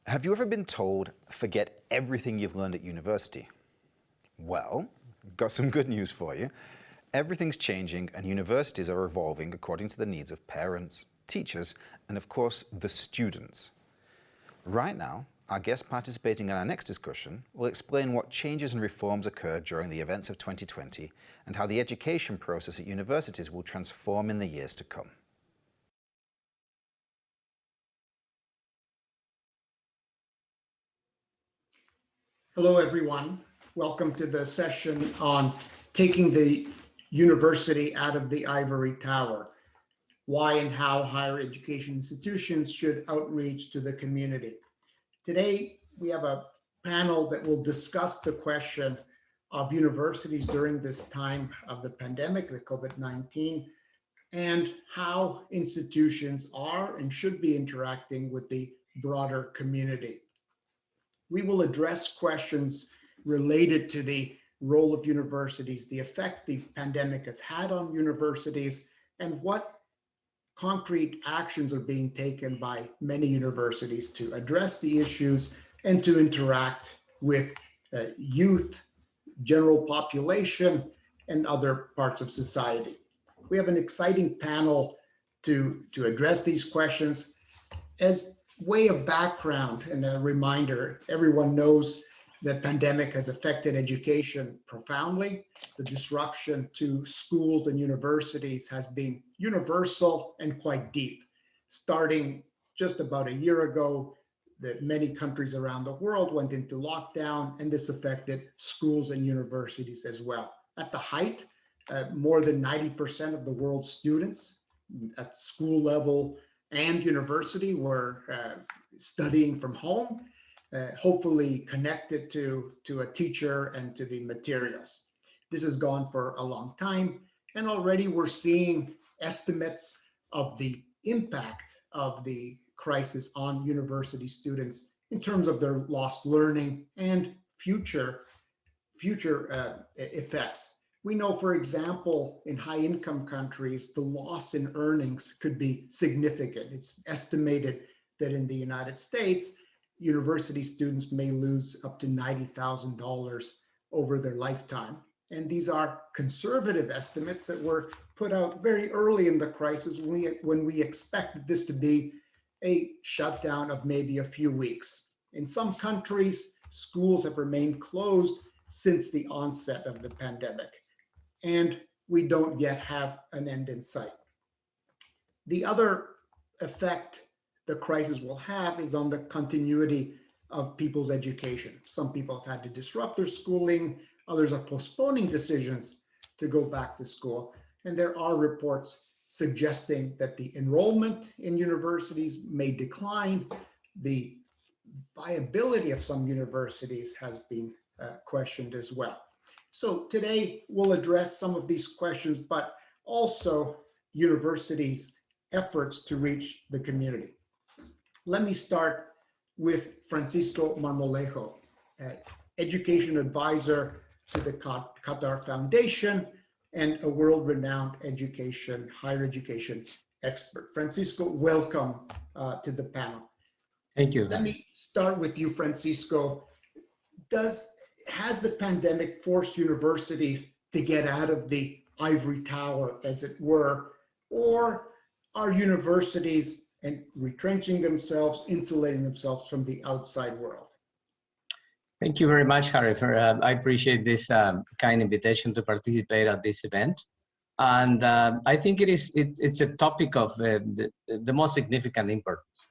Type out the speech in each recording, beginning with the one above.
Have you ever been told, forget everything you've learned at university? Well, got some good news for you. Everything's changing and universities are evolving according to the needs of parents, teachers, and of course, the students. Right now, our guest participating in our next discussion will explain what changes and reforms occurred during the events of 2020 and how the education process at universities will transform in the years to come. Hello, everyone. Welcome to the session on taking the university out of the ivory tower, why and how higher education institutions should outreach to the community. Today, we have a panel that will discuss the question of universities during this time of the pandemic, the COVID-19, and how institutions are and should be interacting with the broader community. We will address questions related to the role of universities, the effect the pandemic has had on universities, and what concrete actions are being taken by many universities to address the issues and to interact with youth, general population, and other parts of society. We have an exciting panel to address these questions. As way of background and a reminder, everyone knows that pandemic has affected education profoundly. The disruption to schools and universities has been universal and quite deep. Starting just about a year ago, that many countries around the world went into lockdown, and this affected schools and universities as well. At the height, more than 90% of the world's students at school level and university were studying from home, hopefully connected to a teacher and to the materials. This has gone for a long time, and already we're seeing estimates of the impact of the crisis on university students in terms of their lost learning and future effects. We know, for example, in high-income countries, the loss in earnings could be significant. It's estimated that in the United States, university students may lose up to $90,000 over their lifetime. And these are conservative estimates that were put out very early in the crisis when we expected this to be a shutdown of maybe a few weeks. In some countries, schools have remained closed since the onset of the pandemic, and we don't yet have an end in sight. The other effect the crisis will have is on the continuity of people's education. Some people have had to disrupt their schooling, others are postponing decisions to go back to school, and there are reports suggesting that the enrollment in universities may decline. The viability of some universities has been questioned as well. So today we'll address some of these questions, but also universities' efforts to reach the community. Let me start with Francisco Marmolejo, education advisor to the Qatar Foundation and a world-renowned higher education expert. Francisco, welcome to the panel. Thank you. Let me start with you, Francisco. Has the pandemic forced universities to get out of the ivory tower, as it were, or are universities retrenching themselves, insulating themselves from the outside world? Thank you very much, Harry. I appreciate this kind invitation to participate at this event. And I think it's a topic of the most significant importance.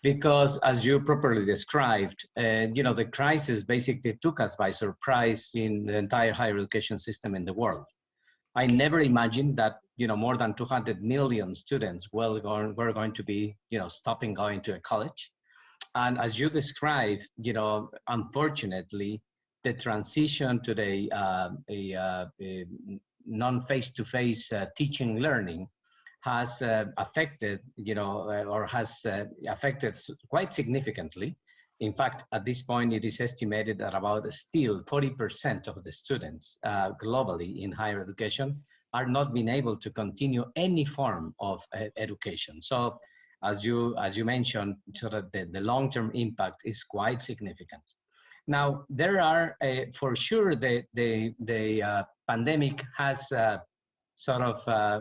Because as you properly described, the crisis basically took us by surprise in the entire higher education system in the world. I never imagined that, more than 200 million students were going to be, stopping going to a college. And as you described, unfortunately, the transition to the non-face-to-face teaching learning has affected, affected quite significantly. In fact, at this point, it is estimated that about still 40% of the students globally in higher education are not being able to continue any form of education. So as you mentioned, so that the long-term impact is quite significant. Now, there are, for sure, the pandemic has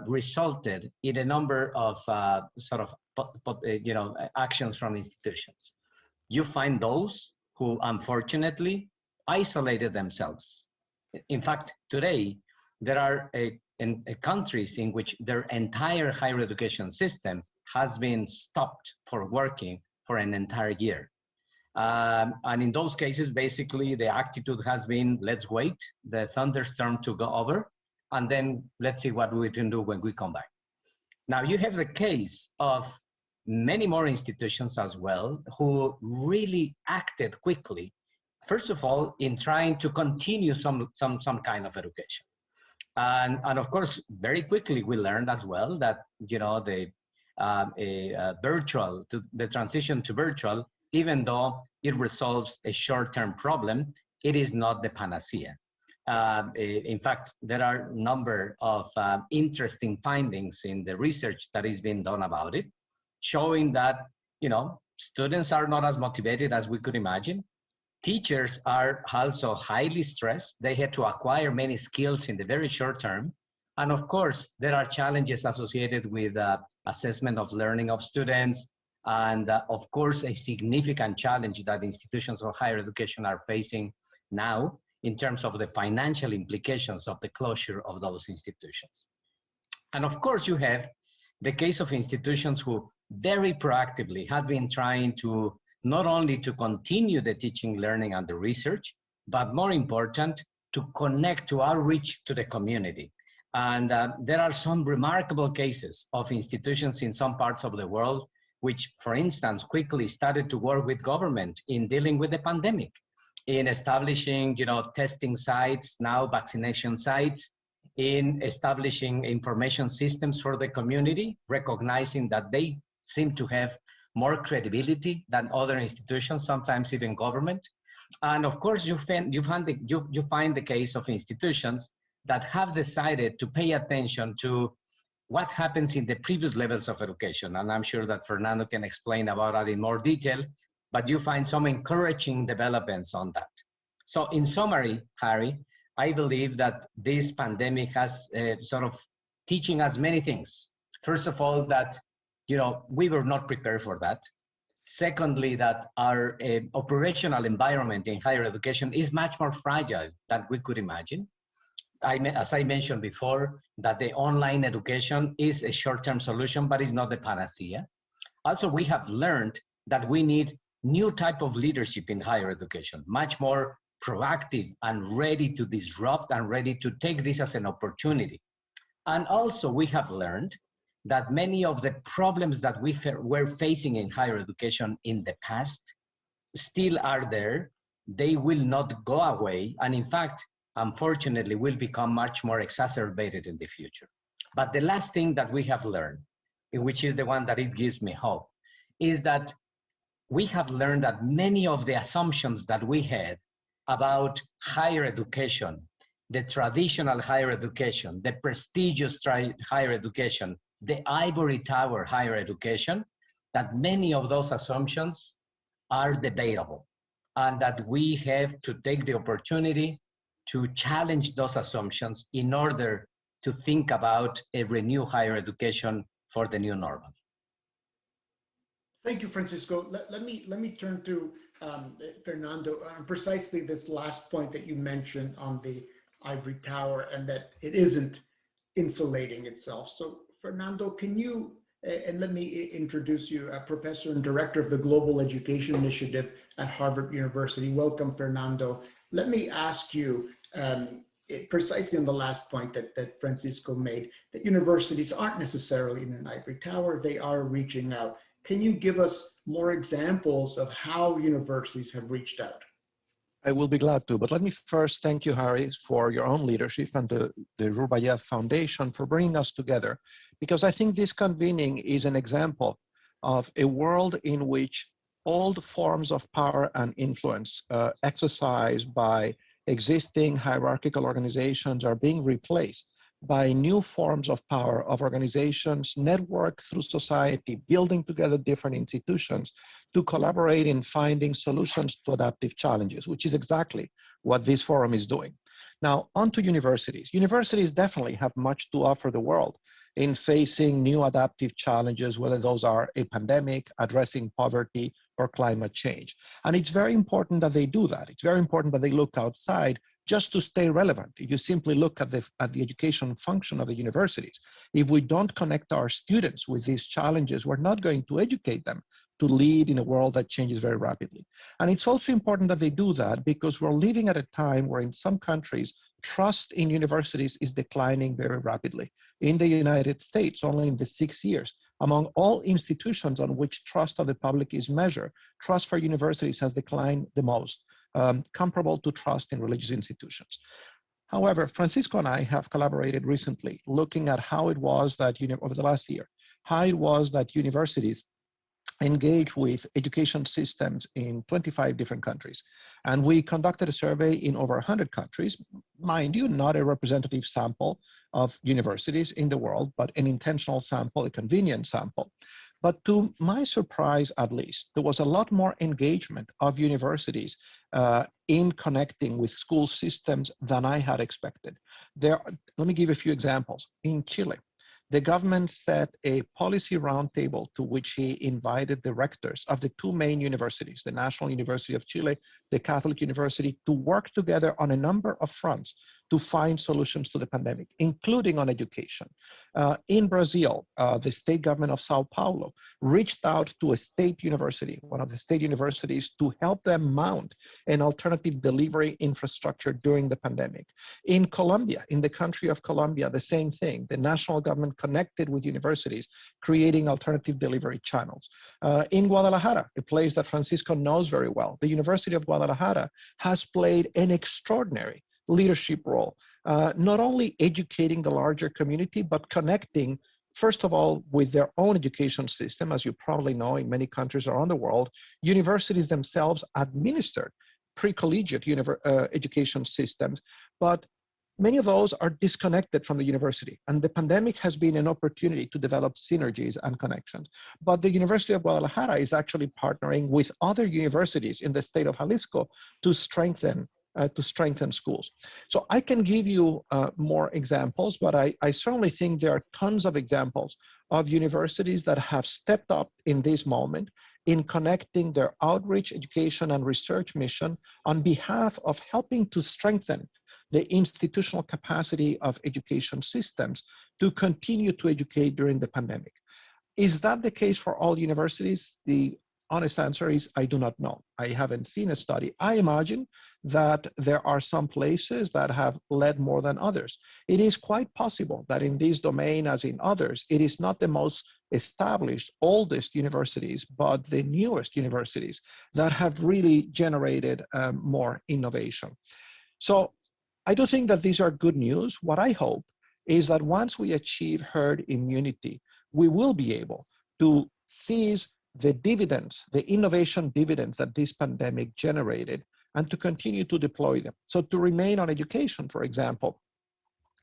resulted in a number of actions from institutions. You find those who unfortunately isolated themselves. In fact, today, there are countries in which their entire higher education system has been stopped for working for an entire year. And in those cases, basically, the attitude has been, let's wait the thunderstorm to go over, and then let's see what we can do when we come back. Now, you have the case of many more institutions as well who really acted quickly, first of all, in trying to continue some kind of education. And of course, very quickly, we learned as well that, the transition to virtual, even though it resolves a short-term problem, it is not the panacea. In fact, there are a number of interesting findings in the research that is being done about it, showing that, students are not as motivated as we could imagine. Teachers are also highly stressed. They had to acquire many skills in the very short term. And of course, there are challenges associated with assessment of learning of students. And of course, a significant challenge that institutions of higher education are facing now in terms of the financial implications of the closure of those institutions. And of course, you have the case of institutions who very proactively have been trying to not only to continue the teaching, learning, and the research, but more important, to connect, to outreach to the community. And there are some remarkable cases of institutions in some parts of the world, which, for instance, quickly started to work with government in dealing with the pandemic, in establishing, testing sites, now vaccination sites, in establishing information systems for the community, recognizing that they seem to have more credibility than other institutions, sometimes even government. And of course, you find the case of institutions that have decided to pay attention to what happens in the previous levels of education. And I'm sure that Fernando can explain about that in more detail, but you find some encouraging developments on that. So in summary, Harry, I believe that this pandemic has teaching us many things. First of all, that we were not prepared for that. Secondly, that our operational environment in higher education is much more fragile than we could imagine. As I mentioned before, that the online education is a short-term solution, but it's not the panacea. Also, we have learned that we need new type of leadership in higher education, much more proactive and ready to disrupt and ready to take this as an opportunity. And also, we have learned that many of the problems that we were facing in higher education in the past still are there. They will not go away. And in fact, unfortunately, will become much more exacerbated in the future. But the last thing that we have learned, which is the one that it gives me hope, is that we have learned that many of the assumptions that we had about higher education, the traditional higher education, the prestigious higher education, the Ivory Tower higher education, that many of those assumptions are debatable, and that we have to take the opportunity to challenge those assumptions in order to think about a renewed higher education for the new normal. Thank you, Francisco. Let me turn to Fernando on precisely this last point that you mentioned on the Ivory Tower, and that it isn't insulating itself. So Fernando, can you, and let me introduce you, a professor and director of the Global Education Initiative at Harvard University. Welcome, Fernando. Let me ask you, precisely on the last point that Francisco made, that universities aren't necessarily in an ivory tower, they are reaching out. Can you give us more examples of how universities have reached out? I will be glad to, but let me first thank you, Harry, for your own leadership and the Rurbayev Foundation for bringing us together, because I think this convening is an example of a world in which old forms of power and influence exercised by existing hierarchical organizations are being replaced by new forms of power of organizations, network through society, building together different institutions to collaborate in finding solutions to adaptive challenges, which is exactly what this forum is doing. Now, on to universities. Universities definitely have much to offer the world in facing new adaptive challenges, whether those are a pandemic, addressing poverty, or climate change. And it's very important that they do that. It's very important that they look outside just to stay relevant. If you simply look at the education function of the universities, if we don't connect our students with these challenges, we're not going to educate them to lead in a world that changes very rapidly. And it's also important that they do that because we're living at a time where in some countries, trust in universities is declining very rapidly. In the United States, only in the 6 years, among all institutions on which trust of the public is measured, trust for universities has declined the most, comparable to trust in religious institutions. However, Francisco and I have collaborated recently looking at how it was that, over the last year, how it was that universities engage with education systems in 25 different countries. And we conducted a survey in over 100 countries, mind you, not a representative sample of universities in the world, but an intentional sample, a convenient sample. But to my surprise, at least, there was a lot more engagement of universities in connecting with school systems than I had expected. Let me give a few examples. In Chile, the government set a policy roundtable to which he invited the rectors of the two main universities, the National University of Chile, the Catholic University, to work together on a number of fronts to find solutions to the pandemic, including on education. In Brazil, the state government of Sao Paulo reached out to a state university, one of the state universities, to help them mount an alternative delivery infrastructure during the pandemic. In Colombia, in the country of Colombia, the same thing. The national government connected with universities, creating alternative delivery channels. In Guadalajara, a place that Francisco knows very well, the University of Guadalajara has played an extraordinary leadership role, not only educating the larger community, but connecting, first of all, with their own education system. As you probably know, in many countries around the world, universities themselves administered pre-collegiate education systems, but many of those are disconnected from the university. And the pandemic has been an opportunity to develop synergies and connections. But the University of Guadalajara is actually partnering with other universities in the state of Jalisco to strengthen schools. So I can give you more examples, but I certainly think there are tons of examples of universities that have stepped up in this moment in connecting their outreach, education, and research mission on behalf of helping to strengthen the institutional capacity of education systems to continue to educate during the pandemic. Is that the case for all universities? The honest answer is I do not know. I haven't seen a study. I imagine that there are some places that have led more than others. It is quite possible that in this domain, as in others, it is not the most established, oldest universities, but the newest universities that have really generated more innovation. So I do think that these are good news. What I hope is that once we achieve herd immunity, we will be able to seize the dividends, the innovation dividends that this pandemic generated, and to continue to deploy them. So to remain on education, for example,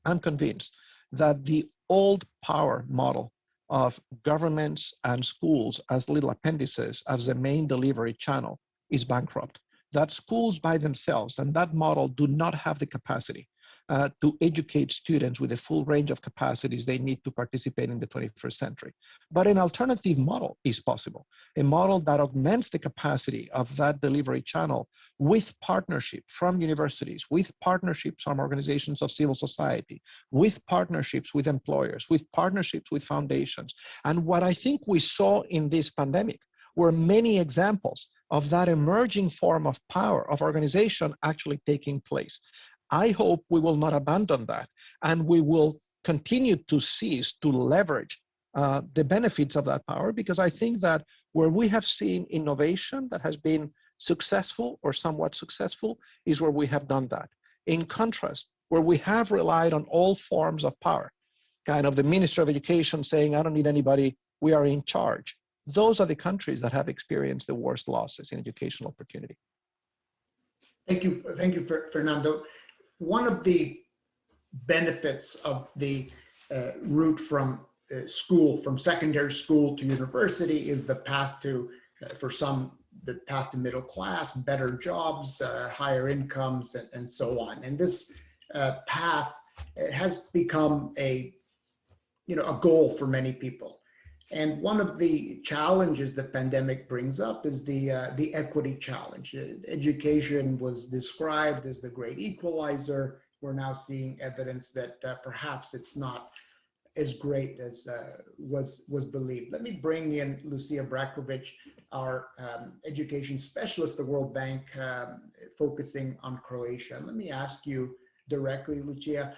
I'm convinced that the old power model of governments and schools as little appendices as the main delivery channel is bankrupt. That schools by themselves and that model do not have the capacity to educate students with the full range of capacities they need to participate in the 21st century. But an alternative model is possible, a model that augments the capacity of that delivery channel with partnership from universities, with partnerships from organizations of civil society, with partnerships with employers, with partnerships with foundations. And what I think we saw in this pandemic were many examples of that emerging form of power, of organization actually taking place. I hope we will not abandon that, and we will continue to seize, to leverage the benefits of that power, because I think that where we have seen innovation that has been successful or somewhat successful is where we have done that. In contrast, where we have relied on all forms of power, kind of the Minister of Education saying, I don't need anybody, we are in charge. Those are the countries that have experienced the worst losses in educational opportunity. Thank you, Fernando. One of the benefits of the route from school, from secondary school to university is the path to, for some, the path to middle class, better jobs, higher incomes, and so on. And this path has become a goal for many people. And one of the challenges the pandemic brings up is the equity challenge. Education was described as the great equalizer. We're now seeing evidence that perhaps it's not as great as was believed. Let me bring in Lucia Brakovic, our education specialist, the World Bank, focusing on Croatia. Let me ask you directly, Lucia,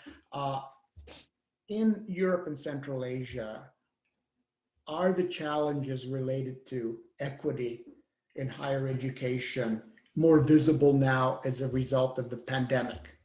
in Europe and Central Asia, are the challenges related to equity in higher education more visible now as a result of the pandemic?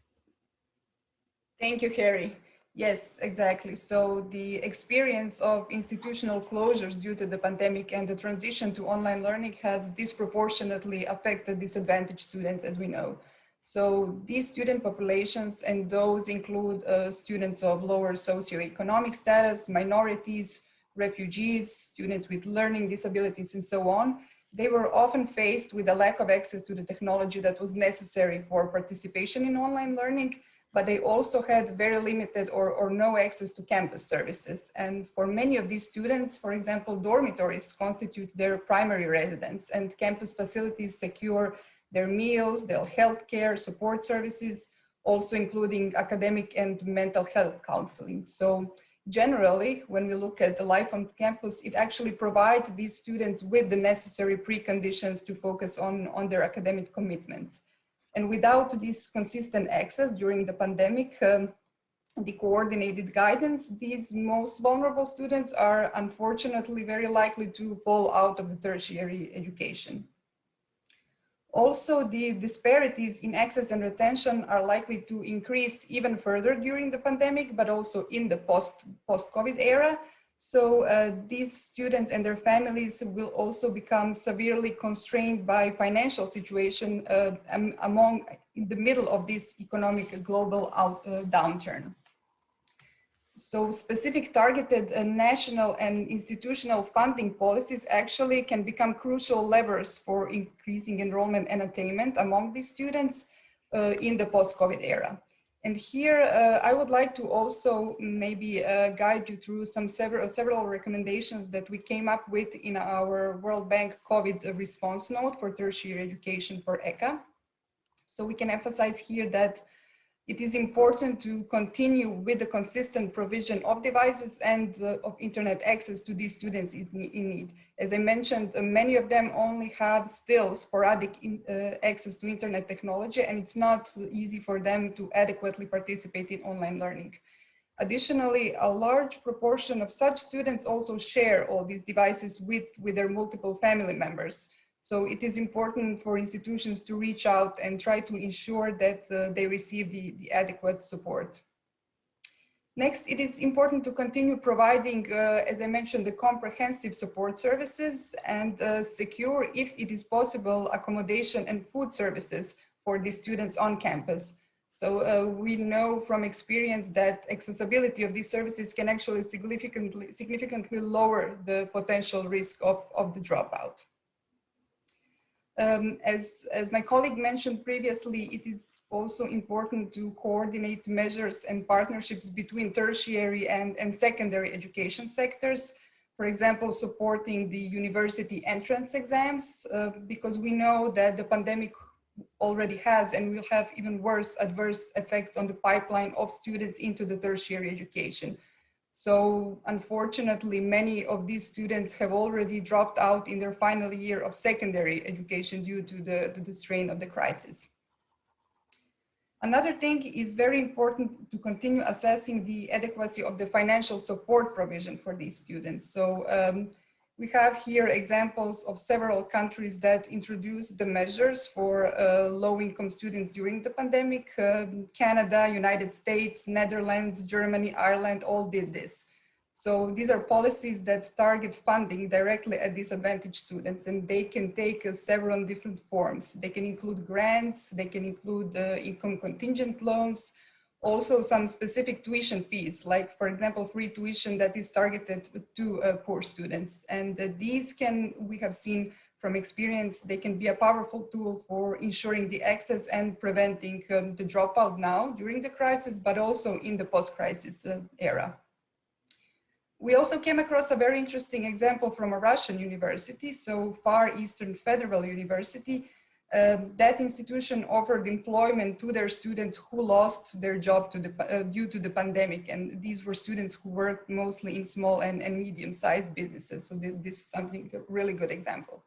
Thank you, Harry. Yes, exactly. So the experience of institutional closures due to the pandemic and the transition to online learning has disproportionately affected disadvantaged students, as we know. So these student populations, and those include students of lower socioeconomic status, minorities, refugees, students with learning disabilities, and so on, they were often faced with a lack of access to the technology that was necessary for participation in online learning, but they also had very limited or no access to campus services. And for many of these students, for example, dormitories constitute their primary residence, and campus facilities secure their meals, their healthcare, support services, also including academic and mental health counseling. So generally, when we look at the life on campus, it actually provides these students with the necessary preconditions to focus on their academic commitments. And without this consistent access during the pandemic, the coordinated guidance, these most vulnerable students are unfortunately very likely to fall out of the tertiary education. Also, the disparities in access and retention are likely to increase even further during the pandemic, but also in the post-COVID era. So these students and their families will also become severely constrained by financial situation in the middle of this economic global downturn. So specific targeted national and institutional funding policies actually can become crucial levers for increasing enrollment and attainment among these students in the post-COVID era. And here I would like to also maybe guide you through several recommendations that we came up with in our World Bank COVID response note for tertiary education for ECA. So we can emphasize here that it is important to continue with the consistent provision of devices and of internet access to these students in need. As I mentioned, many of them only have still sporadic access to internet technology, and it's not easy for them to adequately participate in online learning. Additionally, a large proportion of such students also share all these devices with their multiple family members. So it is important for institutions to reach out and try to ensure that they receive the adequate support. Next, it is important to continue providing, as I mentioned, the comprehensive support services and secure, if it is possible, accommodation and food services for the students on campus. So we know from experience that accessibility of these services can actually significantly lower the potential risk of the dropout. As my colleague mentioned previously, it is also important to coordinate measures and partnerships between tertiary and secondary education sectors. For example, supporting the university entrance exams, because we know that the pandemic already has and will have even worse adverse effects on the pipeline of students into the tertiary education. So unfortunately, many of these students have already dropped out in their final year of secondary education due to the strain of the crisis. Another thing is very important to continue assessing the adequacy of the financial support provision for these students. So we have here examples of several countries that introduced the measures for low-income students during the pandemic. Canada, United States, Netherlands, Germany, Ireland, all did this. So these are policies that target funding directly at disadvantaged students, and they can take several different forms. They can include grants, they can include income contingent loans, Also some specific tuition fees, like for example, free tuition that is targeted to poor students. And these can, we have seen from experience, they can be a powerful tool for ensuring the access and preventing the dropout now during the crisis, but also in the post-crisis era. We also came across a very interesting example from a Russian university, so Far Eastern Federal University. That institution offered employment to their students who lost their job due to the pandemic. And these were students who worked mostly in small and medium-sized businesses. So this is something, a really good example.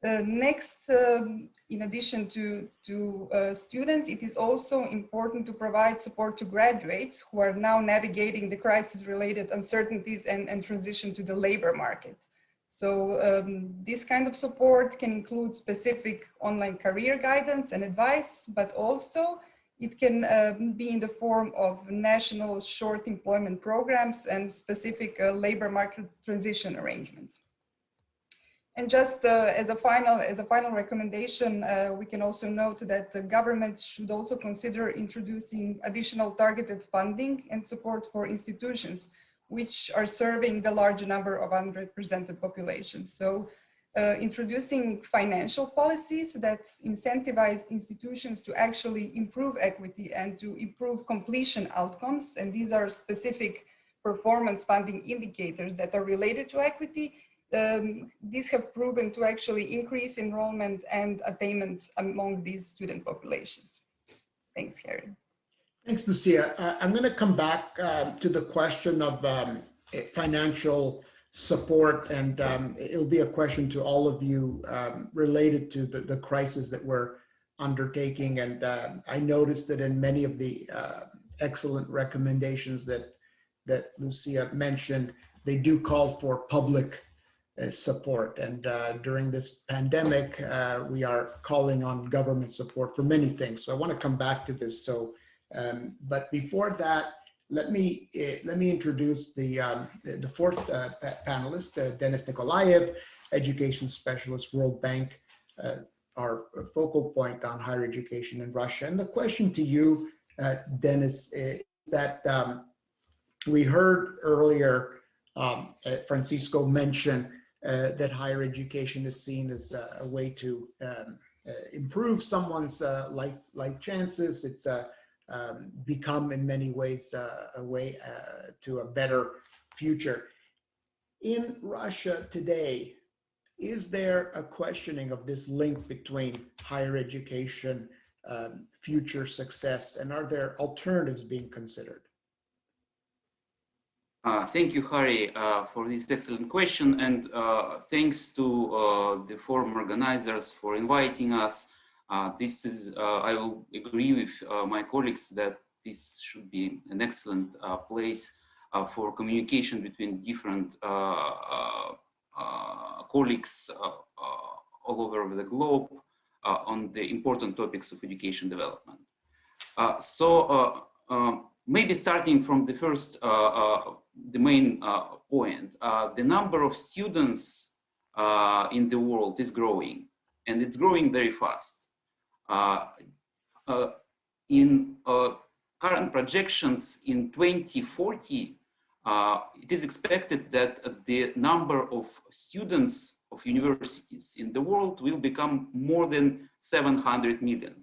Next, in addition to students, it is also important to provide support to graduates who are now navigating the crisis-related uncertainties and transition to the labor market. So this kind of support can include specific online career guidance and advice, but also it can be in the form of national short employment programs and specific labor market transition arrangements. And just as a final recommendation, we can also note that the government should also consider introducing additional targeted funding and support for institutions which are serving the large number of underrepresented populations. So introducing financial policies that incentivize institutions to actually improve equity and to improve completion outcomes. And these are specific performance funding indicators that are related to equity. These have proven to actually increase enrollment and attainment among these student populations. Thanks, Harry. Thanks, Lucia. I'm going to come back to the question of financial support, and it'll be a question to all of you related to the crisis that we're undertaking. And I noticed that in many of the excellent recommendations that Lucia mentioned, they do call for public support. And during this pandemic, we are calling on government support for many things. So I want to come back to this. So, but before that, let me introduce the fourth panelist, Denis Nikolaev, education specialist, World Bank, our focal point on higher education in Russia. And the question to you, Denis, is that we heard earlier Francisco mention that higher education is seen as a way to improve someone's life chances. It's become in many ways a way to a better future. In Russia today, is there a questioning of this link between higher education, future success, and are there alternatives being considered? Thank you, Harry, for this excellent question, and thanks to the forum organizers for inviting us. This is, I will agree with my colleagues that this should be an excellent place for communication between different colleagues all over the globe on the important topics of education development. Maybe starting from the first, the main point, the number of students in the world is growing, and it's growing very fast. In current projections in 2040, it is expected that the number of students of universities in the world will become more than 700 million,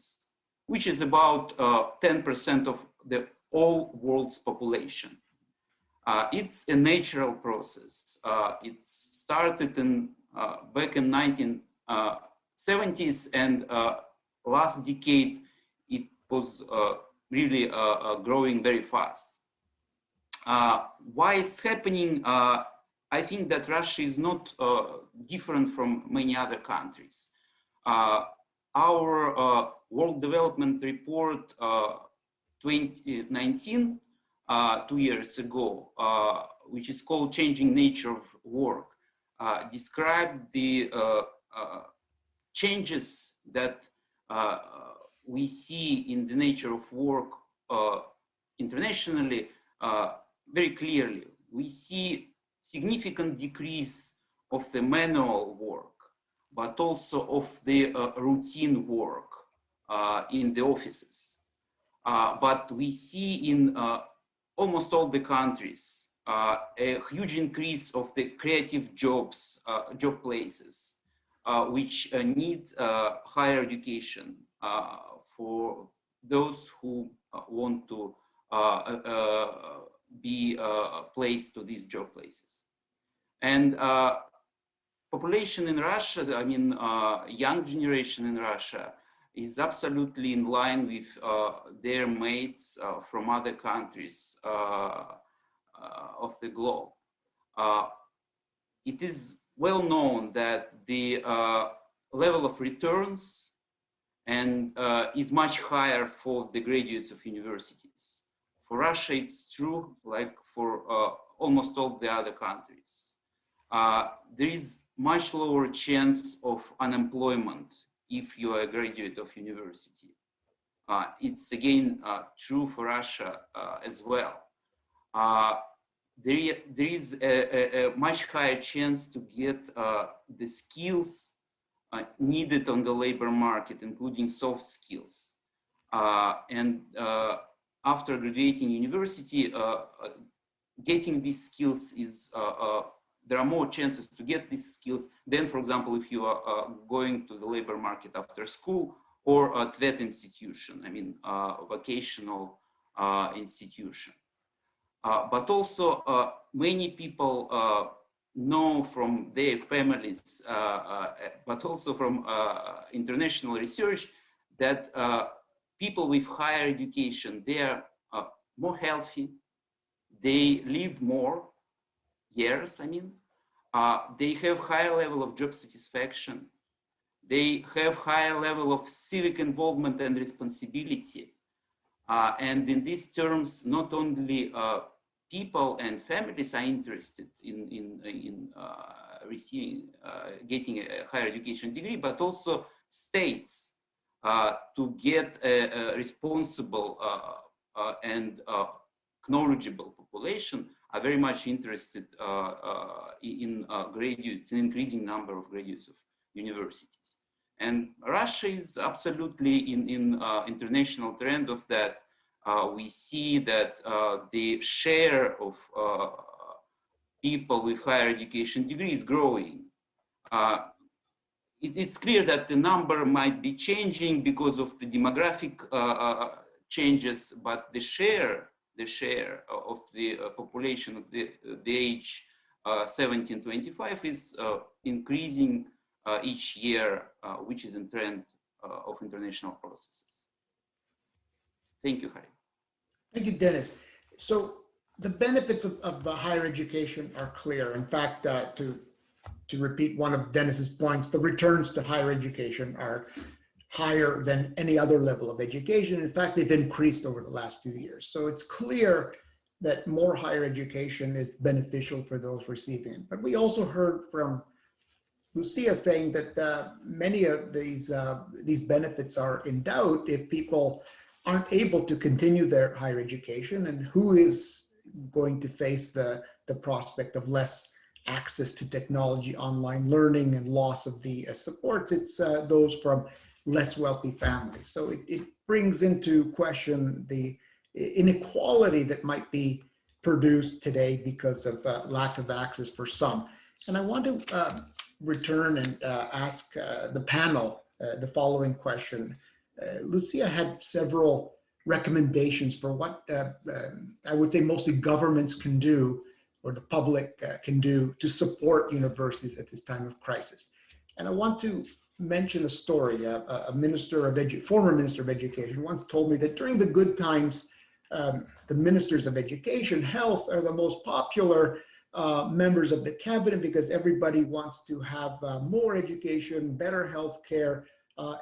which is about 10% of the all world's population. It's a natural process. It started in back in 1970s, and last decade it was really growing very fast. Why it's happening? I think that Russia is not different from many other countries. Our World Development Report 2019, 2 years ago, which is called Changing Nature of Work, described the changes that we see in the nature of work internationally very clearly. We see significant decrease of the manual work, but also of the routine work in the offices. But we see in almost all the countries a huge increase of the creative jobs, job places, which need higher education for those who want to be placed to these job places. And population in Russia, I mean, young generation in Russia is absolutely in line with their mates from other countries of the globe. It is well known that the level of returns and is much higher for the graduates of universities. For Russia, it's true, like for almost all the other countries. There is much lower chance of unemployment if you are a graduate of university. It's again true for Russia as well. There is a much higher chance to get the skills needed on the labor market, including soft skills. And after graduating university, getting these skills is, there are more chances to get these skills than, for example, if you are going to the labor market after school or at that institution, I mean, vocational institution. But also many people know from their families, but also from international research that people with higher education, they are more healthy, they live more years, I mean, they have higher level of job satisfaction, they have higher level of civic involvement and responsibility. And in these terms, not only people and families are interested in receiving, getting a higher education degree, but also states to get a responsible and knowledgeable population are very much interested in graduates, an increasing number of graduates of universities. And Russia is absolutely in international trend of that. We see that the share of people with higher education degree is growing. It's clear that the number might be changing because of the demographic changes, but the share of the population of the age 17-25 is increasing each year, which is in trend of international processes. Thank you, Harry. Thank you, Dennis. So the benefits of higher education are clear. In fact, to repeat one of Dennis's points, the returns to higher education are higher than any other level of education. In fact, they've increased over the last few years. So it's clear that more higher education is beneficial for those receiving it. But we also heard from Lucia saying that many of these benefits are in doubt if people aren't able to continue their higher education, and who is going to face the prospect of less access to technology, online learning, and loss of the supports. It's those from less wealthy families. So it brings into question the inequality that might be produced today because of lack of access for some. And I want to return and ask the panel the following question. Lucia had several recommendations for what I would say mostly governments can do, or the public can do, to support universities at this time of crisis. And I want to mention a story. A former minister of education once told me that during the good times, the ministers of education, health are the most popular members of the cabinet because everybody wants to have more education, better health care,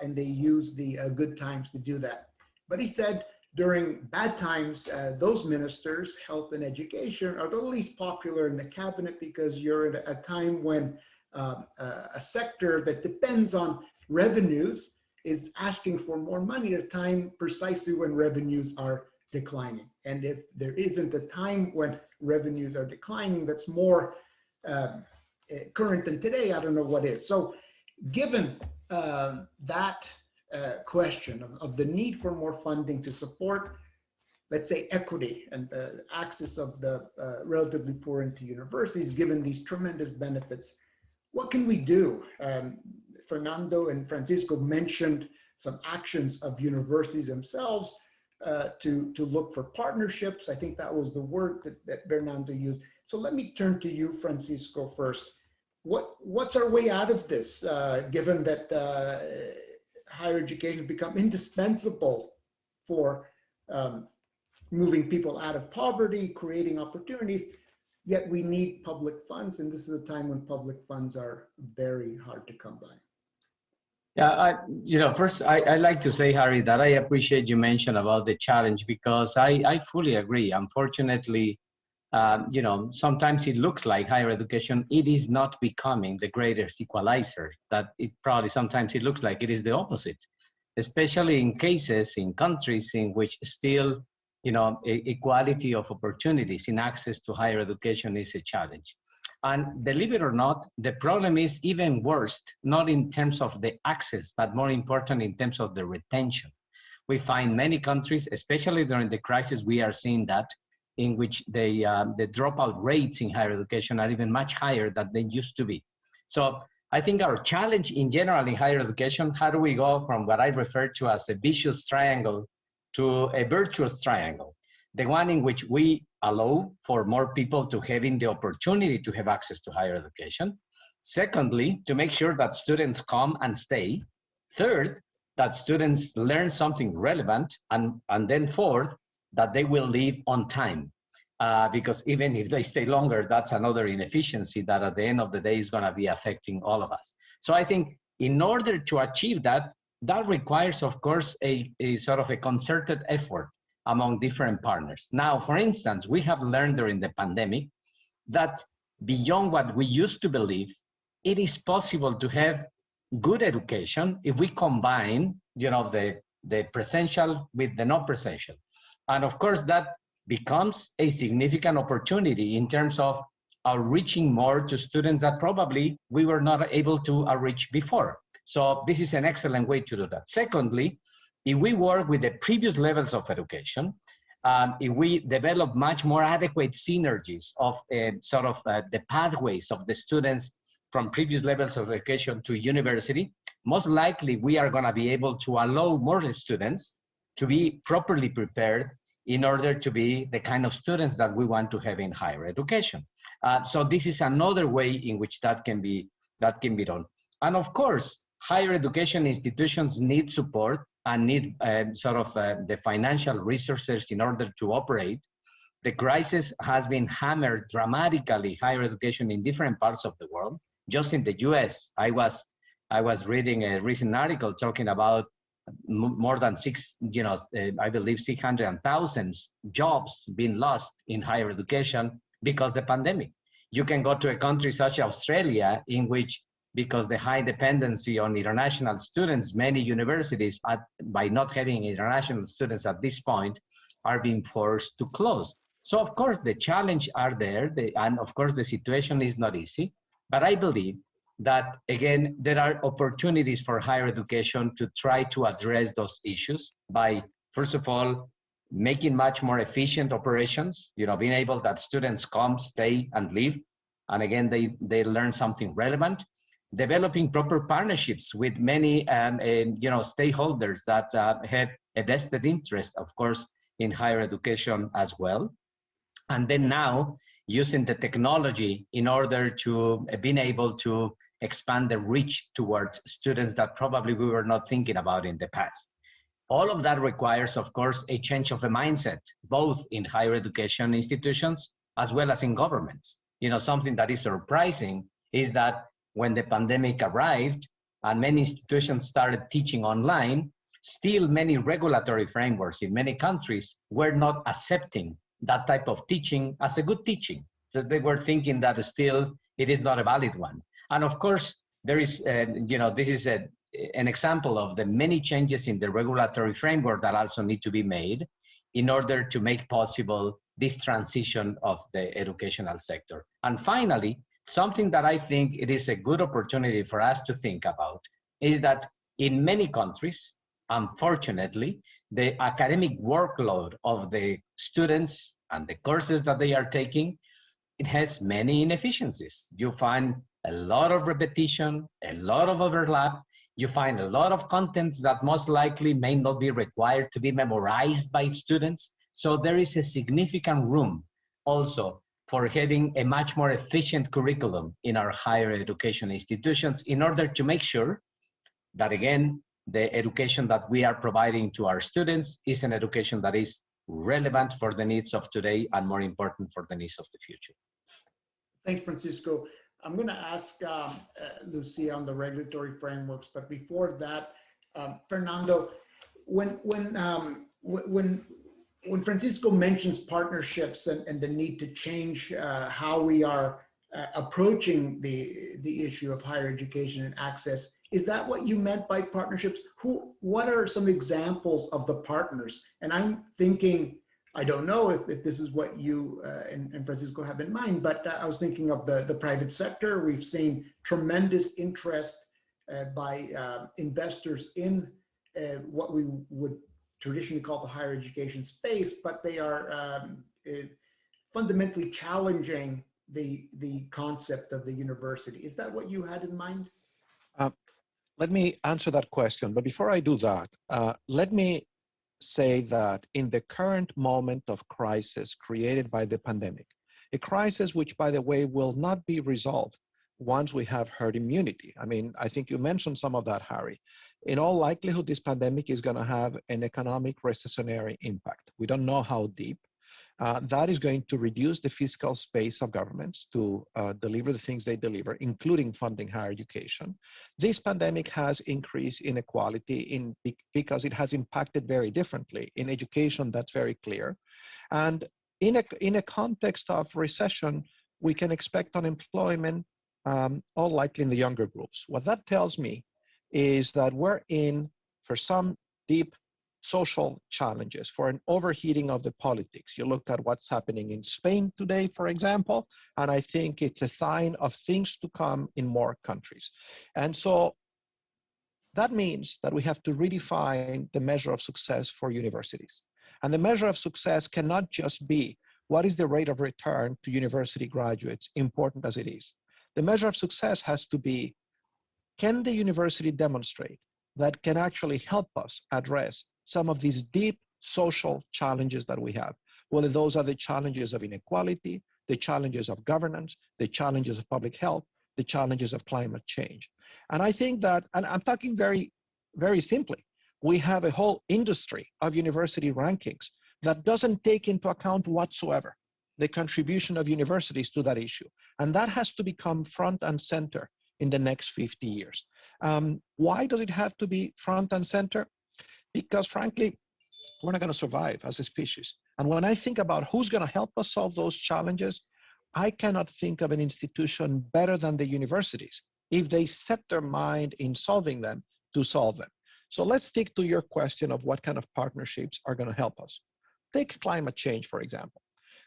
and they use the good times to do that. But he said during bad times, those ministers, health and education, are the least popular in the cabinet because you're at a time when a sector that depends on revenues is asking for more money at a time precisely when revenues are declining. And if there isn't a time when revenues are declining that's more current than today, I don't know what is. So given that question of the need for more funding to support, let's say, equity and the access of the relatively poor into universities, given these tremendous benefits. What can we do? Fernando and Francisco mentioned some actions of universities themselves to look for partnerships. I think that was the word that Fernando used. So let me turn to you, Francisco, first. What's our way out of this, given that higher education has become indispensable for moving people out of poverty, creating opportunities, yet we need public funds, and this is a time when public funds are very hard to come by. Yeah, first I like to say, Harry, that I appreciate you mentioned about the challenge, because I fully agree. Unfortunately, sometimes it looks like higher education, it is not becoming the greatest equalizer. That it probably sometimes it looks like it is the opposite, especially in cases, in countries in which still, equality of opportunities in access to higher education is a challenge. And believe it or not, the problem is even worse, not in terms of the access, but more important in terms of the retention. We find many countries, especially during the crisis, we are seeing that, in which the dropout rates in higher education are even much higher than they used to be. So I think our challenge in general in higher education, how do we go from what I refer to as a vicious triangle to a virtuous triangle? The one in which we allow for more people to having the opportunity to have access to higher education. Secondly, to make sure that students come and stay. Third, that students learn something relevant. And then fourth, that they will leave on time. Because even if they stay longer, that's another inefficiency that at the end of the day is gonna be affecting all of us. So I think in order to achieve that, that requires, of course, a sort of a concerted effort among different partners. Now, for instance, we have learned during the pandemic that beyond what we used to believe, it is possible to have good education if we combine, the presential with the non-presential. And of course, that becomes a significant opportunity in terms of reaching more to students that probably we were not able to reach before. So this is an excellent way to do that. Secondly, if we work with the previous levels of education, if we develop much more adequate synergies of the pathways of the students from previous levels of education to university, most likely we are gonna be able to allow more students to be properly prepared in order to be the kind of students that we want to have in higher education. So this is another way in which that can be done. And of course, higher education institutions need support and need the financial resources in order to operate. The crisis has been hammered dramatically, higher education in different parts of the world. Just in the US, I was reading a recent article talking about more than I believe 600,000 jobs being lost in higher education because of the pandemic. You can go to a country such as Australia, in which, because the high dependency on international students, many universities, by not having international students at this point, are being forced to close. So of course the challenges are there, and of course the situation is not easy, but I believe that, again, there are opportunities for higher education to try to address those issues by, first of all, making much more efficient operations, being able that students come, stay, and leave, and again, they learn something relevant. Developing proper partnerships with many stakeholders that have a vested interest, of course, in higher education as well. And then now, using the technology in order to being able to expand the reach towards students that probably we were not thinking about in the past. All of that requires, of course, a change of a mindset, both in higher education institutions as well as in governments. Something that is surprising is that when the pandemic arrived and many institutions started teaching online, still many regulatory frameworks in many countries were not accepting that type of teaching as a good teaching. So they were thinking that still it is not a valid one. And of course, there is, this is an example of the many changes in the regulatory framework that also need to be made in order to make possible this transition of the educational sector. And finally, something that I think it is a good opportunity for us to think about is that in many countries, Unfortunately, the academic workload of the students and the courses that they are taking, it has many inefficiencies. You find a lot of repetition, a lot of overlap. You find a lot of contents that most likely may not be required to be memorized by students. So there is a significant room also for having a much more efficient curriculum in our higher education institutions in order to make sure that, again, the education that we are providing to our students is an education that is relevant for the needs of today and, more important, for the needs of the future. Thanks, Francisco. I'm going to ask Lucia on the regulatory frameworks, but before that, Fernando, when Francisco mentions partnerships and the need to change how we are approaching the issue of higher education and access, is that what you meant by partnerships? What are some examples of the partners? And I'm thinking, I don't know if this is what you and Francisco have in mind, but I was thinking of the private sector. We've seen tremendous interest by investors in what we would traditionally call the higher education space, but they are fundamentally challenging the concept of the university. Is that what you had in mind? Let me answer that question. But before I do that, let me say that in the current moment of crisis created by the pandemic, a crisis which, by the way, will not be resolved once we have herd immunity. I mean, I think you mentioned some of that, Harry. In all likelihood, this pandemic is going to have an economic recessionary impact. We don't know how deep. That is going to reduce the fiscal space of governments to deliver the things they deliver, including funding higher education. This pandemic has increased inequality because it has impacted very differently. In education, that's very clear. And in a context of recession, we can expect unemployment, all likely in the younger groups. What that tells me is that we're in for some deep social challenges, for an overheating of the politics. You look at what's happening in Spain today, for example, and I think it's a sign of things to come in more countries. And so that means that we have to redefine the measure of success for universities. And the measure of success cannot just be what is the rate of return to university graduates, important as it is. The measure of success has to be, can the university demonstrate that can actually help us address some of these deep social challenges that we have, whether those are the challenges of inequality, the challenges of governance, the challenges of public health, the challenges of climate change. And I think that, and I'm talking very, very simply, we have a whole industry of university rankings that doesn't take into account whatsoever the contribution of universities to that issue. And that has to become front and center in the next 50 years. Why does it have to be front and center? Because frankly, we're not going to survive as a species. And when I think about who's going to help us solve those challenges, I cannot think of an institution better than the universities if they set their mind in solving them to solve them. So let's stick to your question of what kind of partnerships are going to help us. Take climate change, for example.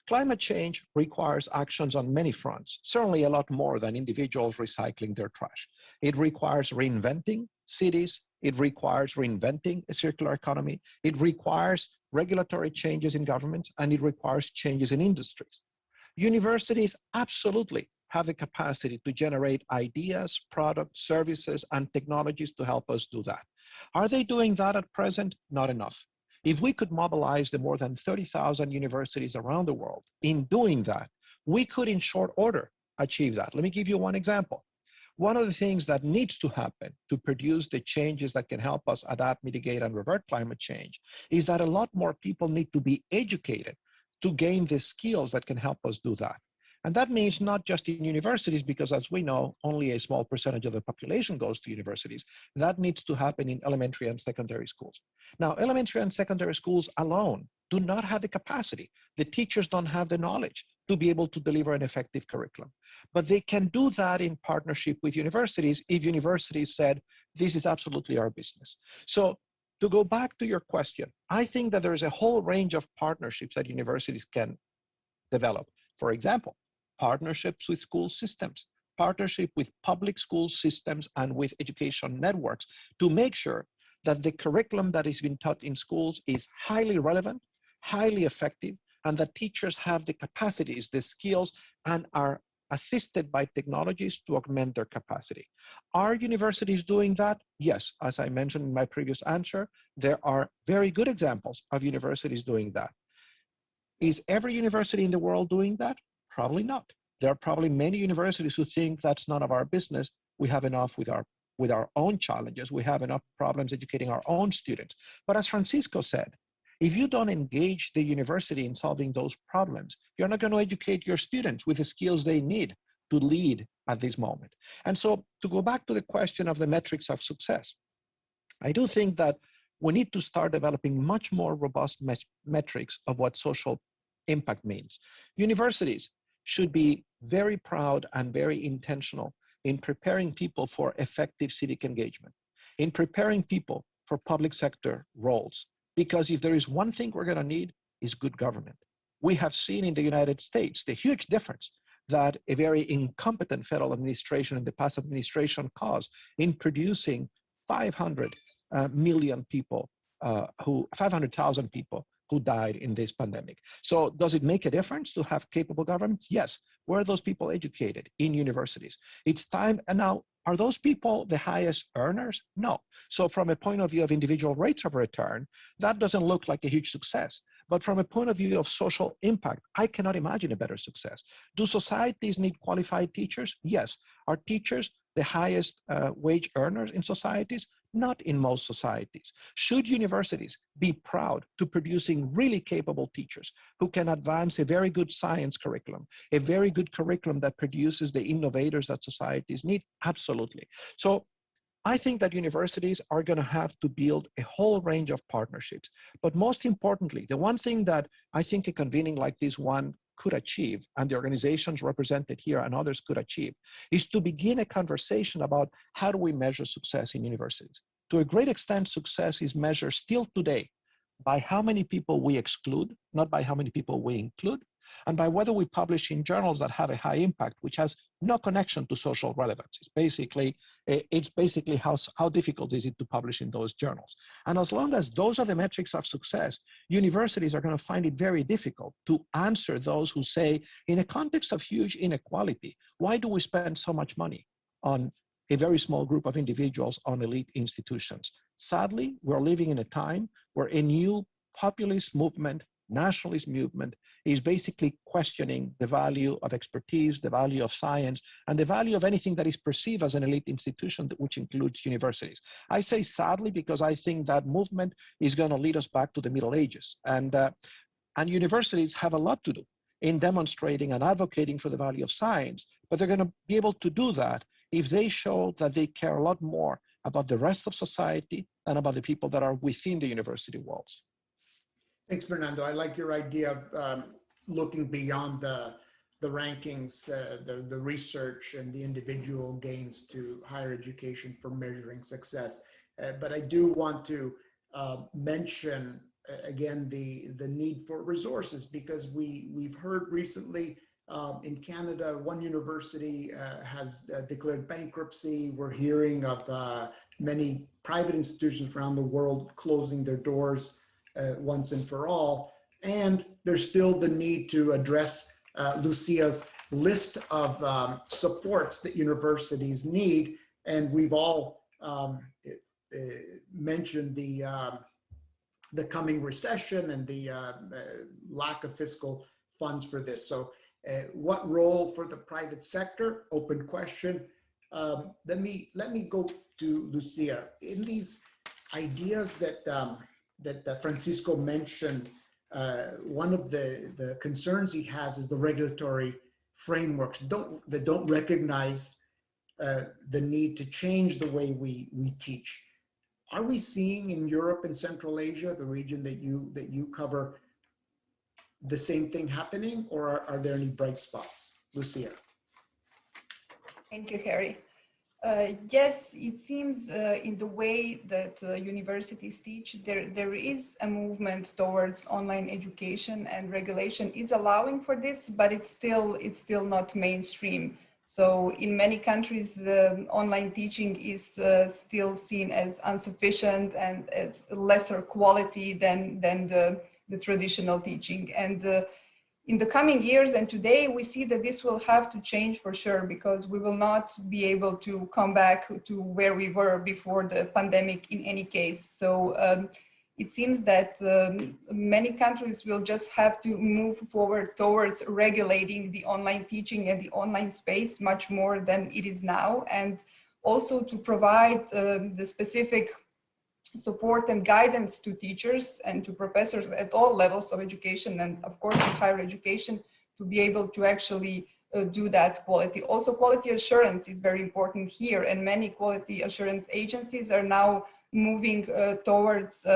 Climate change requires actions on many fronts, certainly a lot more than individuals recycling their trash. It requires reinventing cities. It requires reinventing a circular economy. It requires regulatory changes in governments, and it requires changes in industries. Universities absolutely have a capacity to generate ideas, products, services, and technologies to help us do that. Are they doing that at present? Not enough. If we could mobilize the more than 30,000 universities around the world in doing that, we could in short order achieve that. Let me give you one example. One of the things that needs to happen to produce the changes that can help us adapt, mitigate, and revert climate change is that a lot more people need to be educated to gain the skills that can help us do that. And that means not just in universities, because as we know, only a small percentage of the population goes to universities. That needs to happen in elementary and secondary schools. Now, elementary and secondary schools alone do not have the capacity. The teachers don't have the knowledge to be able to deliver an effective curriculum. But they can do that in partnership with universities if universities said, this is absolutely our business. So to go back to your question, I think that there is a whole range of partnerships that universities can develop. For example, partnerships with school systems, partnership with public school systems and with education networks to make sure that the curriculum that is being taught in schools is highly relevant, highly effective, and that teachers have the capacities, the skills, and are assisted by technologies to augment their capacity. Are universities doing that? Yes, as I mentioned in my previous answer, there are very good examples of universities doing that. Is every university in the world doing that? Probably not. There are probably many universities who think that's none of our business. We have enough with our own challenges. We have enough problems educating our own students. But as Francisco said, if you don't engage the university in solving those problems, you're not going to educate your students with the skills they need to lead at this moment. And so to go back to the question of the metrics of success, I do think that we need to start developing much more robust metrics of what social impact means. Universities should be very proud and very intentional in preparing people for effective civic engagement, in preparing people for public sector roles. Because if there is one thing we're going to need, is good government. We have seen in the United States the huge difference that a very incompetent federal administration and the past administration caused in producing 500 million people, 500,000 people who died in this pandemic. So does it make a difference to have capable governments? Yes. Where are those people educated? In universities. It's time, and now, are those people the highest earners? No. So from a point of view of individual rates of return, that doesn't look like a huge success. But from a point of view of social impact, I cannot imagine a better success. Do societies need qualified teachers? Yes. Are teachers the highest wage earners in societies? Not in most societies. Should universities be proud to producing really capable teachers who can advance a very good science curriculum, a very good curriculum that produces the innovators that societies need? Absolutely. So I think that universities are going to have to build a whole range of partnerships. But most importantly, the one thing that I think a convening like this one could achieve, and the organizations represented here and others could achieve, is to begin a conversation about how do we measure success in universities. To a great extent, success is measured still today by how many people we exclude, not by how many people we include, and by whether we publish in journals that have a high impact, which has no connection to social relevance. It's basically how difficult is it to publish in those journals. And as long as those are the metrics of success, universities are going to find it very difficult to answer those who say, in a context of huge inequality, why do we spend so much money on a very small group of individuals on elite institutions? Sadly, we're living in a time where a new populist movement, nationalist movement, is basically questioning the value of expertise, the value of science, and the value of anything that is perceived as an elite institution, which includes universities. I say sadly because I think that movement is going to lead us back to the Middle Ages. And universities have a lot to do in demonstrating and advocating for the value of science, but they're going to be able to do that if they show that they care a lot more about the rest of society than about the people that are within the university walls. Thanks, Fernando. I like your idea of looking beyond the rankings, the research and the individual gains to higher education for measuring success. But I do want to mention again the need for resources, because we've heard recently in Canada, one university has declared bankruptcy. We're hearing of many private institutions around the world closing their doors once and for all. And there's still the need to address Lucia's list of supports that universities need. And we've all mentioned the coming recession and the lack of fiscal funds for this. So what role for the private sector? Open question. Let me go to Lucia. In these ideas that Francisco mentioned, one of the concerns he has is the regulatory frameworks that don't recognize the need to change the way we teach. Are we seeing in Europe and Central Asia, the region that you cover, the same thing happening, or are there any bright spots? Lucia. Thank you, Harry. Yes, it seems in the way that universities teach, there is a movement towards online education, and regulation is allowing for this, but it's still not mainstream. So in many countries, the online teaching is still seen as insufficient and as lesser quality than the traditional teaching. And in the coming years and today, we see that this will have to change for sure, because we will not be able to come back to where we were before the pandemic in any case. So it seems that many countries will just have to move forward towards regulating the online teaching and the online space much more than it is now, and also to provide the specific support and guidance to teachers and to professors at all levels of education, and of course in higher education, to be able to actually do that quality. Also, quality assurance is very important here, and many quality assurance agencies are now moving towards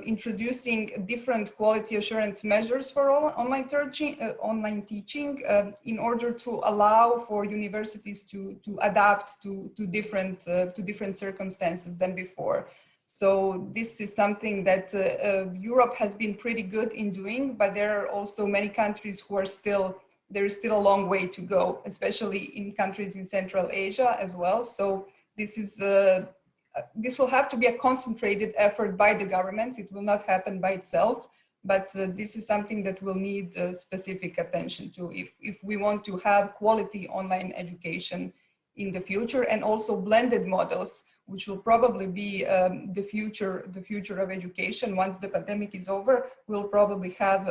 introducing different quality assurance measures for online teaching in order to allow for universities to adapt to different circumstances than before. So this is something that Europe has been pretty good in doing, but there are also many countries who are there is still a long way to go, especially in countries in Central Asia as well. So this will have to be a concentrated effort by the government. It will not happen by itself, but this is something that will need specific attention to if we want to have quality online education in the future, and also blended models, which will probably be the future of education. Once the pandemic is over, we'll probably have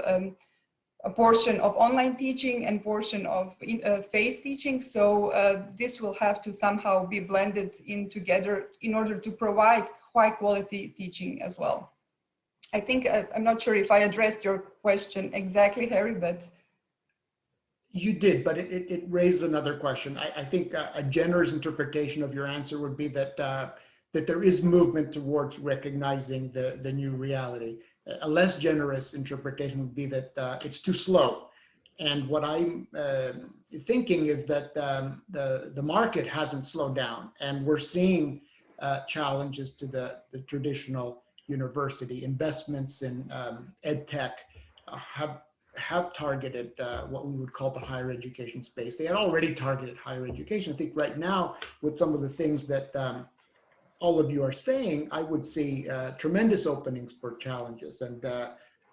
a portion of online teaching and portion of face teaching. So this will have to somehow be blended in together in order to provide high quality teaching as well. I think, I'm not sure if I addressed your question exactly, Harry, but. You did, but it raises another question. I think a generous interpretation of your answer would be that there is movement towards recognizing the new reality. A less generous interpretation would be that it's too slow. And what I'm thinking is that the market hasn't slowed down, and we're seeing challenges to the traditional university. Investments in ed tech have targeted what we would call the higher education space. They had already targeted higher education. I think right now, with some of the things that all of you are saying, I would see tremendous openings for challenges. And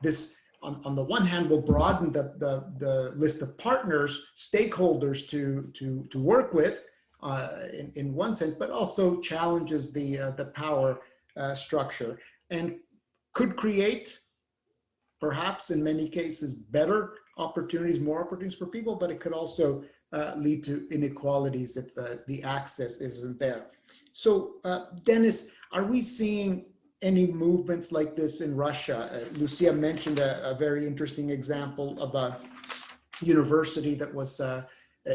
this, on the one hand, will broaden the list of partners, stakeholders to work with in one sense, but also challenges the power structure, and could create, perhaps in many cases, better opportunities, more opportunities for people, but it could also lead to inequalities if the access isn't there. So, Dennis, are we seeing any movements like this in Russia? Lucia mentioned a very interesting example of a university that was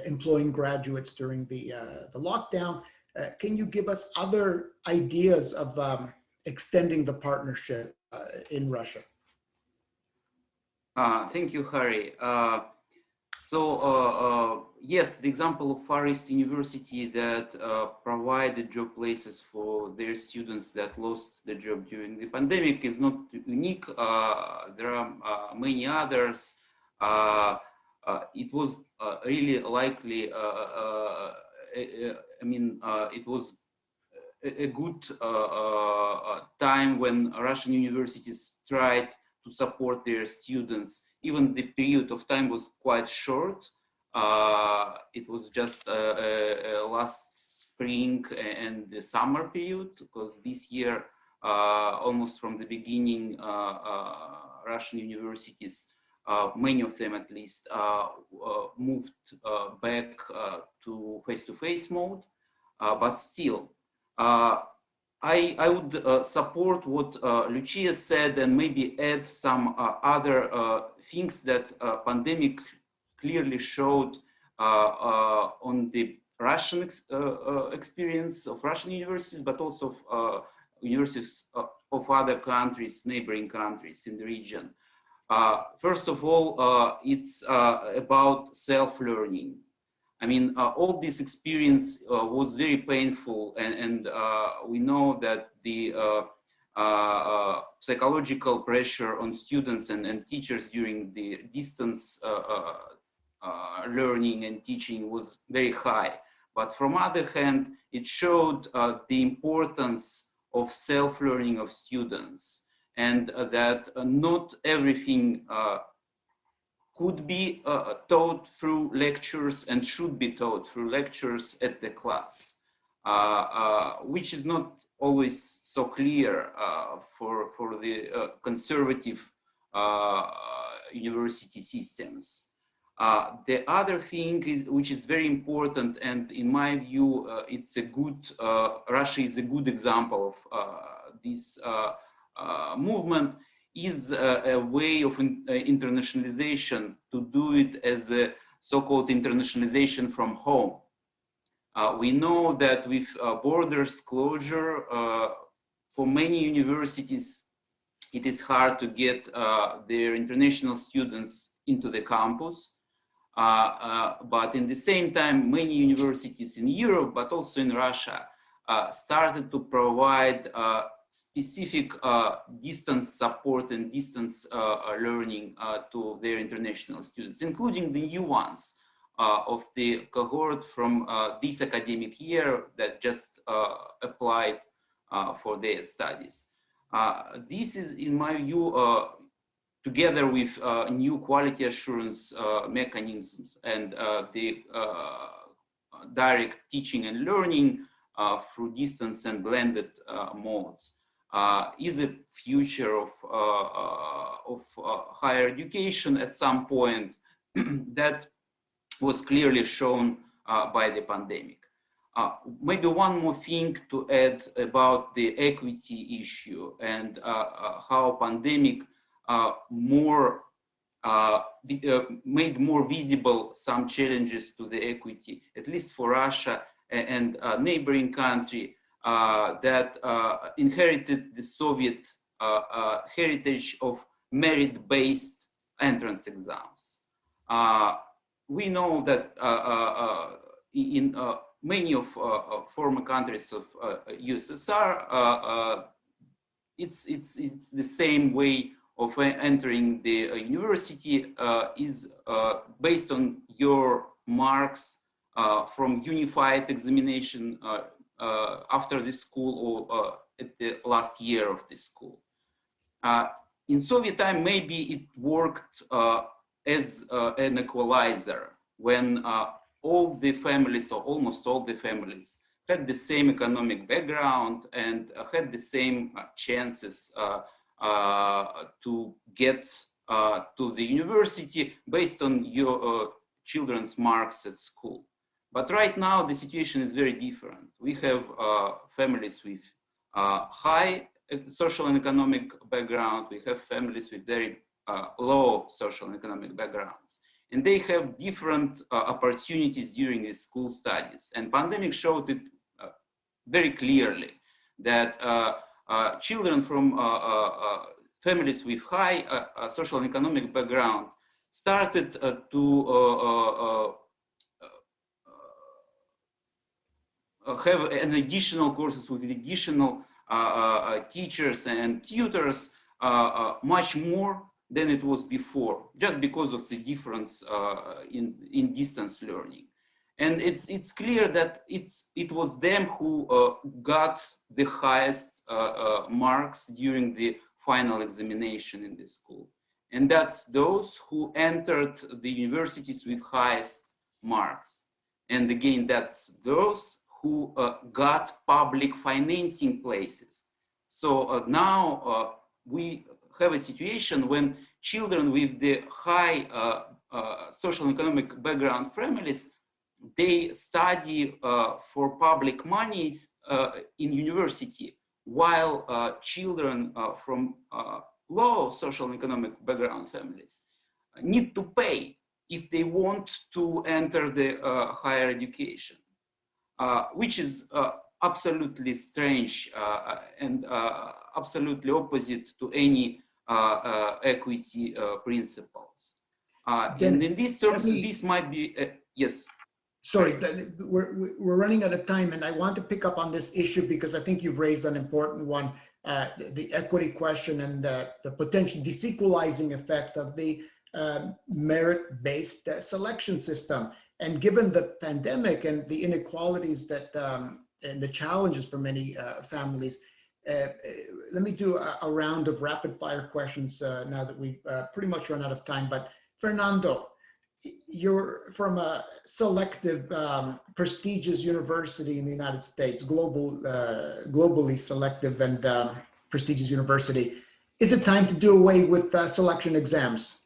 employing graduates during the lockdown. Can you give us other ideas of extending the partnership in Russia? Thank you, Harry. Yes, the example of Far East University that provided job places for their students that lost their job during the pandemic is not unique. There are many others. It was really likely, it was a good time when Russian universities tried to support their students. Even the period of time was quite short. It was just last spring and the summer period, because this year, almost from the beginning, Russian universities, many of them at least, moved back to face-to-face mode. But still, I would support what Lucia said, and maybe add some other things that pandemic clearly showed on the Russian experience of Russian universities, but also of universities of other countries, neighboring countries in the region. First of all, it's about self-learning. I mean, all this experience was very painful, and we know that the psychological pressure on students and teachers during the distance learning and teaching was very high. But from other hand, it showed the importance of self-learning of students, and that not everything could be taught through lectures and should be taught through lectures at the class, which is not always so clear for the conservative university systems. The other thing which is very important, and in my view, it's a good, Russia is a good example of this movement, is a way of internationalization, to do it as a so-called internationalization from home. We know that with borders closure, for many universities, it is hard to get their international students into the campus. But in the same time, many universities in Europe, but also in Russia, started to provide specific distance support and distance learning to their international students, including the new ones of the cohort from this academic year that just applied for their studies. This is, in my view, together with new quality assurance mechanisms and the direct teaching and learning through distance and blended modes, is a future of higher education at some point that was clearly shown by the pandemic. Maybe one more thing to add about the equity issue and how pandemic made more visible some challenges to the equity, at least for Russia and neighboring country that inherited the Soviet heritage of merit-based entrance exams. We know that in many of former countries of USSR, it's the same way of entering the university is based on your marks from unified examination after the school or at the last year of the school. In Soviet time, maybe it worked as an equalizer when all the families, or almost all the families, had the same economic background and had the same chances to get to the university based on your children's marks at school. But right now, the situation is very different. We have families with high social and economic background. We have families with very low social and economic backgrounds. And they have different opportunities during the school studies. And pandemic showed it very clearly that children from families with high social and economic background started to have an additional courses with additional teachers and tutors much more than it was before, just because of the difference in distance learning. And it's clear that it was them who got the highest marks during the final examination in the school. And that's those who entered the universities with highest marks. And again, that's those who got public financing places. So now we have a situation when children with the high social and economic background families, they study for public monies in university, while children from low social and economic background families need to pay if they want to enter the higher education, which is absolutely strange and absolutely opposite to any equity principles. And in these terms, this might be, yes. Sorry, we're running out of time, and I want to pick up on this issue because I think you've raised an important one, the equity question and the potential disequalizing effect of the merit-based selection system. And given the pandemic and the inequalities that and the challenges for many families, let me do a round of rapid fire questions now that we've pretty much run out of time. But Fernando, you're from a selective, prestigious university in the United States, globally selective and prestigious university. Is it time to do away with selection exams?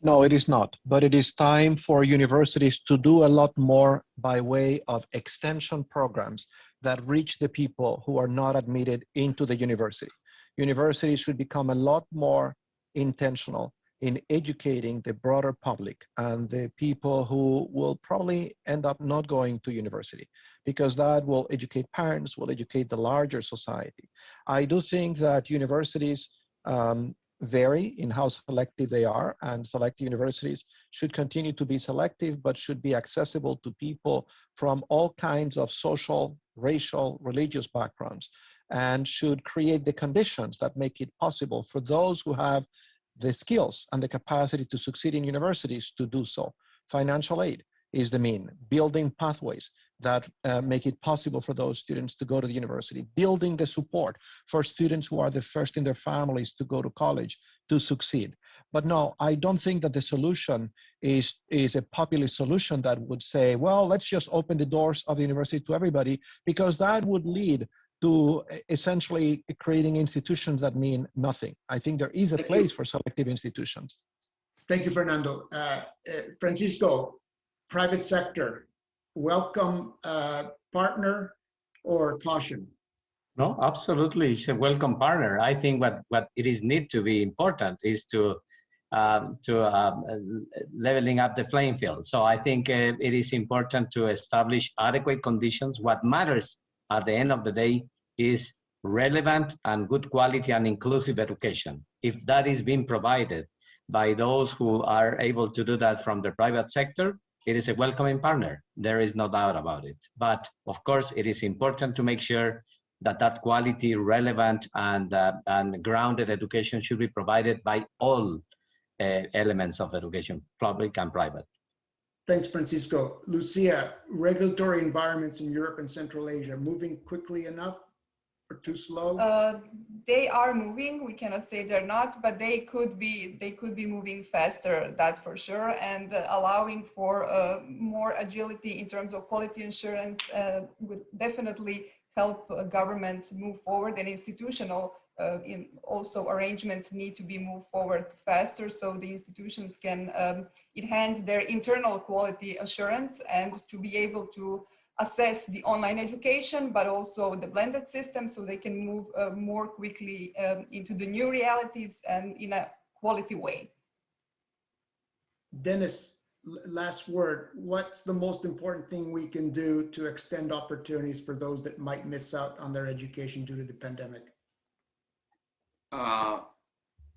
No, it is not, but it is time for universities to do a lot more by way of extension programs that reach the people who are not admitted into the university. Universities should become a lot more intentional in educating the broader public and the people who will probably end up not going to university, because that will educate parents, will educate the larger society. I do think that universities vary in how selective they are, and select universities should continue to be selective, but should be accessible to people from all kinds of social, racial, religious backgrounds, and should create the conditions that make it possible for those who have the skills and the capacity to succeed in universities to do so. Financial aid is the mean, building pathways that make it possible for those students to go to the university, building the support for students who are the first in their families to go to college to succeed. But no, I don't think that the solution is a populist solution that would say, well, let's just open the doors of the university to everybody, because that would lead to essentially creating institutions that mean nothing. I think there is a place for selective institutions. Thank you, Fernando. Francisco, private sector, welcome partner or caution? No, absolutely. It's a welcome partner. I think what it is need to be important is to leveling up the playing field. So I think it is important to establish adequate conditions. What matters at the end of the day is relevant and good quality and inclusive education. If that is being provided by those who are able to do that from the private sector, it is a welcoming partner. There is no doubt about it. But of course, it is important to make sure that that quality, relevant, and grounded education should be provided by all elements of education, public and private. Thanks, Francisco. Lucia, regulatory environments in Europe and Central Asia, moving quickly enough or too slow? They are moving. We cannot say they're not, but they could be moving faster, that's for sure, and allowing for more agility in terms of quality assurance would definitely help governments move forward, and institutional also arrangements need to be moved forward faster, so the institutions can enhance their internal quality assurance and to be able to assess the online education, but also the blended system, so they can move more quickly into the new realities and in a quality way. Dennis, last word. What's the most important thing we can do to extend opportunities for those that might miss out on their education due to the pandemic?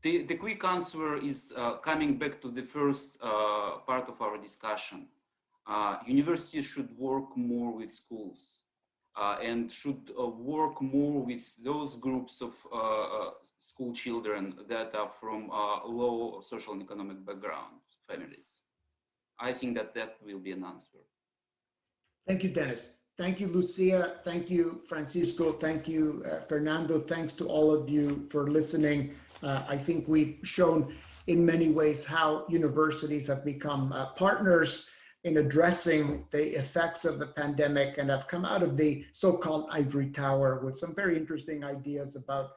The quick answer is coming back to the first part of our discussion. Universities should work more with schools and should work more with those groups of school children that are from low social and economic background families. I think that will be an answer. Thank you, Dennis. Thank you, Lucia. Thank you, Francisco. Thank you, Fernando. Thanks to all of you for listening. I think we've shown in many ways how universities have become partners in addressing the effects of the pandemic and have come out of the so-called Ivory Tower with some very interesting ideas about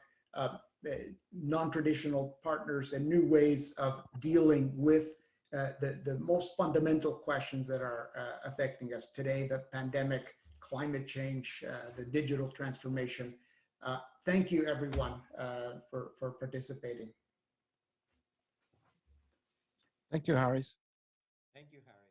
non-traditional partners and new ways of dealing with the most fundamental questions that are affecting us today, the pandemic, climate change, the digital transformation. Thank you, everyone, for participating. Thank you, Harris. Thank you, Harris.